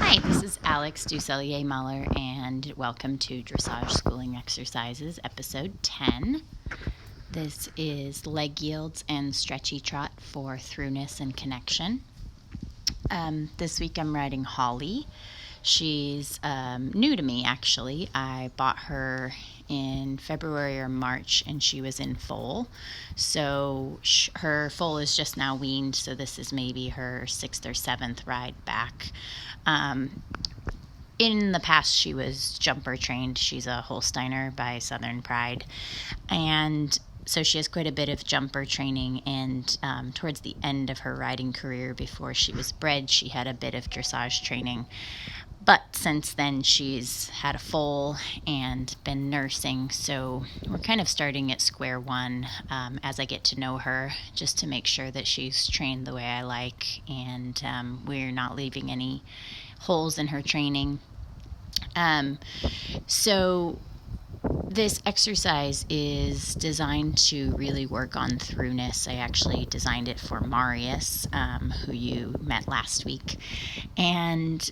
Hi, this is Alex Ducellier-Muller, and welcome to Dressage Schooling Exercises, Episode 10. This is leg yields and stretchy trot for throughness and connection. This week I'm riding Holly. She's new to me, actually. I bought her in February or March, and she was in foal. So her foal is just now weaned, so this is maybe her 6th or 7th ride back. In the past, she was jumper trained. She's a Holsteiner by Southern Pride. And so she has quite a bit of jumper training, and towards the end of her riding career before she was bred, she had a bit of dressage training. But since then, she's had a foal and been nursing, so we're kind of starting at square one as I get to know her, just to make sure that she's trained the way I like, and we're not leaving any holes in her training. So this exercise is designed to really work on throughness. I actually designed it for Marius, who you met last week. And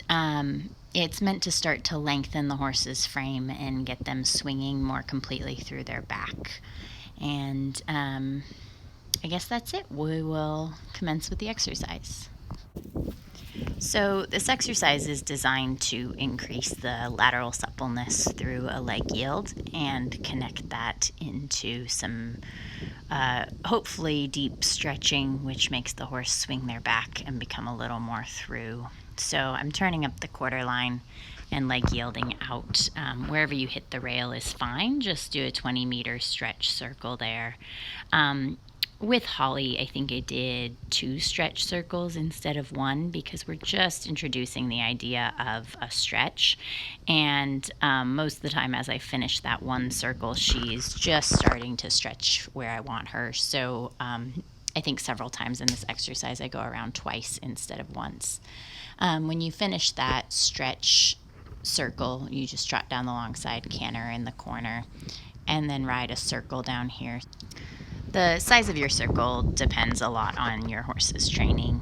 it's meant to start to lengthen the horse's frame and get them swinging more completely through their back. And I guess that's it. We will commence with the exercise. So this exercise is designed to increase the lateral suppleness through a leg yield and connect that into some hopefully deep stretching, which makes the horse swing their back and become a little more through. So I'm turning up the quarter line and leg yielding out. Wherever you hit the rail is fine. Just do a 20-meter stretch circle there. With Holly, I think I did 2 stretch circles instead of 1 because we're just introducing the idea of a stretch. And most of the time as I finish that 1 circle, she's just starting to stretch where I want her. So I think several times in this exercise I go around twice instead of once. When you finish that stretch circle, you just trot down the long side, canter in the corner, and then ride a circle down here. The size of your circle depends a lot on your horse's training.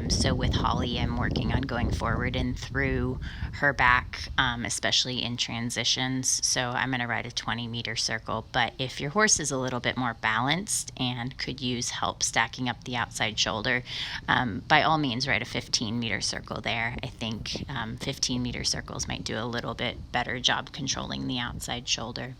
So with Holly, I'm working on going forward and through her back, especially in transitions. So I'm going to ride a 20-meter circle. But if your horse is a little bit more balanced and could use help stacking up the outside shoulder, by all means, ride a 15-meter circle there. I think 15-meter circles might do a little bit better job controlling the outside shoulder.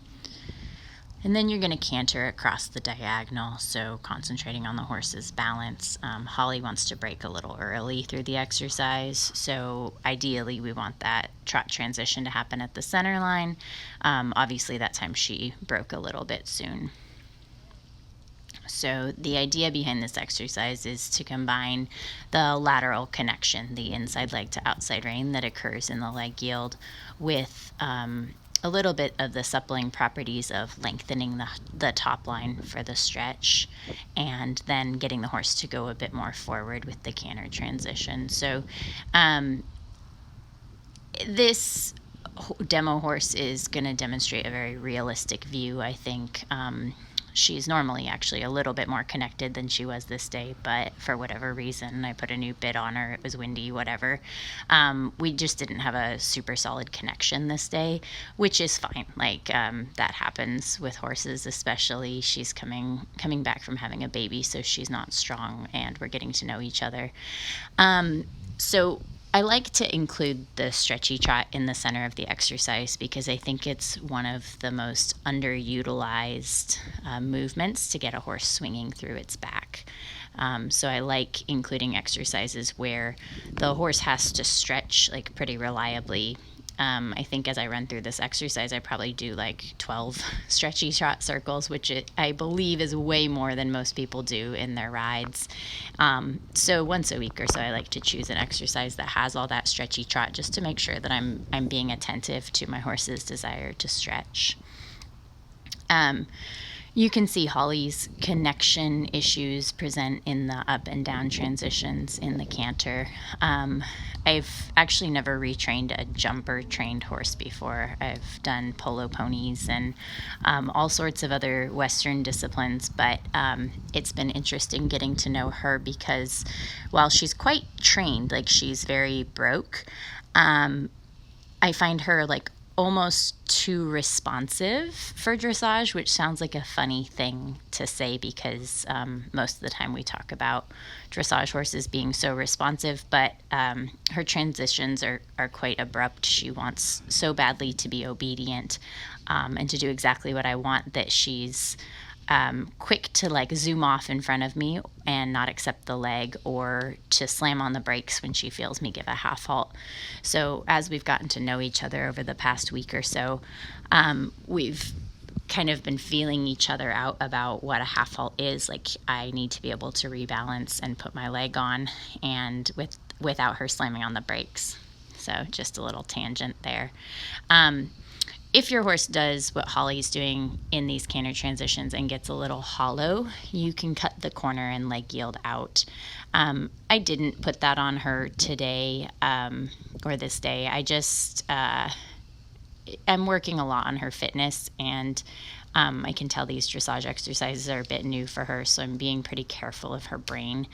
And then you're going to canter across the diagonal, so concentrating on the horse's balance. Holly wants to break a little early through the exercise, so ideally we want that trot transition to happen at the center line. Obviously that time she broke a little bit soon. So the idea behind this exercise is to combine the lateral connection, the inside leg to outside rein that occurs in the leg yield, with a little bit of the suppling properties of lengthening the top line for the stretch, and then getting the horse to go a bit more forward with the canter transition. So this demo horse is going to demonstrate a very realistic view, I think. She's normally actually a little bit more connected than she was this day, but for whatever reason, I put a new bit on her. It was windy, whatever. We just didn't have a super solid connection this day, which is fine. That happens with horses, especially. She's coming back from having a baby, so she's not strong, and we're getting to know each other. So I like to include the stretchy trot in the center of the exercise because I think it's one of the most underutilized movements to get a horse swinging through its back. So I like including exercises where the horse has to stretch pretty reliably. I think as I run through this exercise, I probably do 12 stretchy trot circles, which I believe is way more than most people do in their rides. So once a week or so, I like to choose an exercise that has all that stretchy trot just to make sure that I'm being attentive to my horse's desire to stretch. You can see Holly's connection issues present in the up and down transitions in the canter. I've actually never retrained a jumper trained horse before. I've done polo ponies and all sorts of other Western disciplines, but it's been interesting getting to know her because while she's quite trained, like she's very broke, I find her like almost too responsive for dressage, which sounds like a funny thing to say because most of the time we talk about dressage horses being so responsive, but her transitions are quite abrupt. She wants so badly to be obedient and to do exactly what I want that she's quick to like zoom off in front of me and not accept the leg, or to slam on the brakes when she feels me give a half halt. So as we've gotten to know each other over the past week or so, we've kind of been feeling each other out about what a half halt is. Like I need to be able to rebalance and put my leg on, and without her slamming on the brakes. So just a little tangent there. If your horse does what Holly's doing in these canter transitions and gets a little hollow, you can cut the corner and leg yield out. I didn't put that on her today or this day. I just, I'm working a lot on her fitness, and I can tell these dressage exercises are a bit new for her, so I'm being pretty careful of her brain.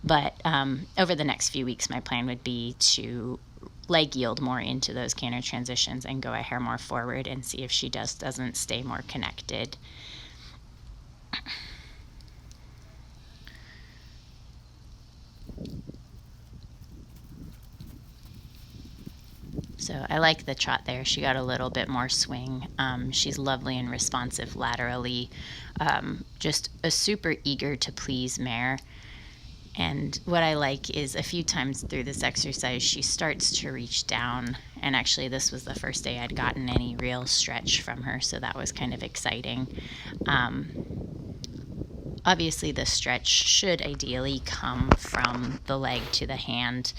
But over the next few weeks, my plan would be to leg yield more into those canter transitions and go a hair more forward and see if she doesn't stay more connected. So I like the trot there. She got a little bit more swing. She's lovely and responsive laterally. Just a super eager to please mare. And what I like is a few times through this exercise, she starts to reach down. And actually, this was the first day I'd gotten any real stretch from her, so that was kind of exciting. Obviously, the stretch should ideally come from the leg to the hand.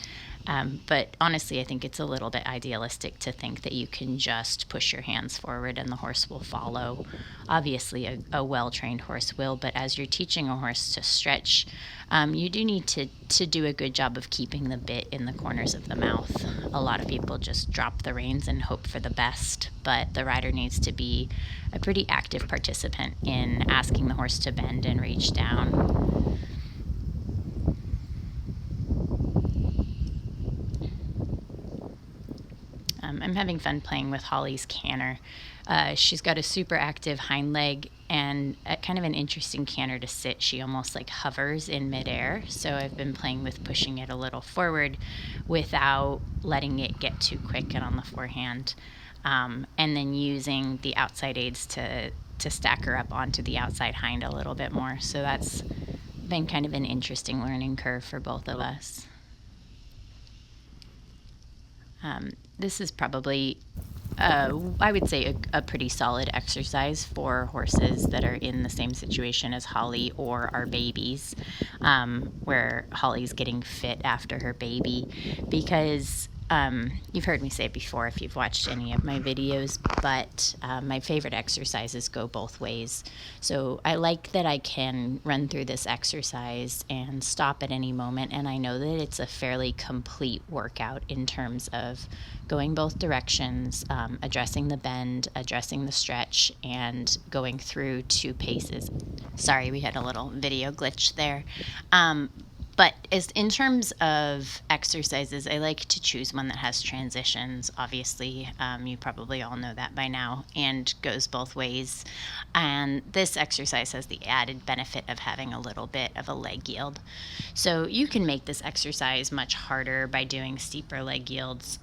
But honestly, I think it's a little bit idealistic to think that you can just push your hands forward and the horse will follow. Obviously, a well-trained horse will, but as you're teaching a horse to stretch, you do need to do a good job of keeping the bit in the corners of the mouth. A lot of people just drop the reins and hope for the best, but the rider needs to be a pretty active participant in asking the horse to bend and reach down. I'm having fun playing with Holly's canter. She's got a super active hind leg and kind of an interesting canter to sit. She almost like hovers in midair. So I've been playing with pushing it a little forward without letting it get too quick and on the forehand. And then using the outside aids to stack her up onto the outside hind a little bit more. So that's been kind of an interesting learning curve for both of us. This is probably, I would say, a pretty solid exercise for horses that are in the same situation as Holly or are babies, where Holly's getting fit after her baby, because you've heard me say it before if you've watched any of my videos, but my favorite exercises go both ways. So I like that I can run through this exercise and stop at any moment, and I know that it's a fairly complete workout in terms of going both directions, addressing the bend, addressing the stretch, and going through 2 paces. Sorry, we had a little video glitch there. But in terms of exercises, I like to choose one that has transitions. Obviously, you probably all know that by now, and goes both ways. And this exercise has the added benefit of having a little bit of a leg yield. So you can make this exercise much harder by doing steeper leg yields.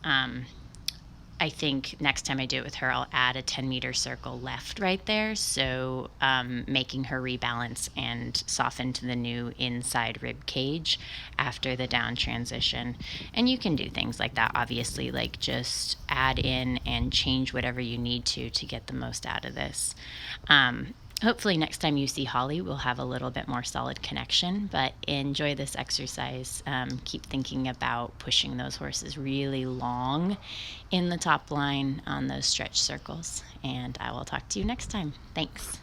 I think next time I do it with her, I'll add a 10-meter circle left right there, so making her rebalance and soften to the new inside rib cage after the down transition. And you can do things like that, obviously, like just add in and change whatever you need to get the most out of this. Hopefully next time you see Holly, we'll have a little bit more solid connection, but enjoy this exercise. Keep thinking about pushing those horses really long in the top line on those stretch circles, and I will talk to you next time. Thanks.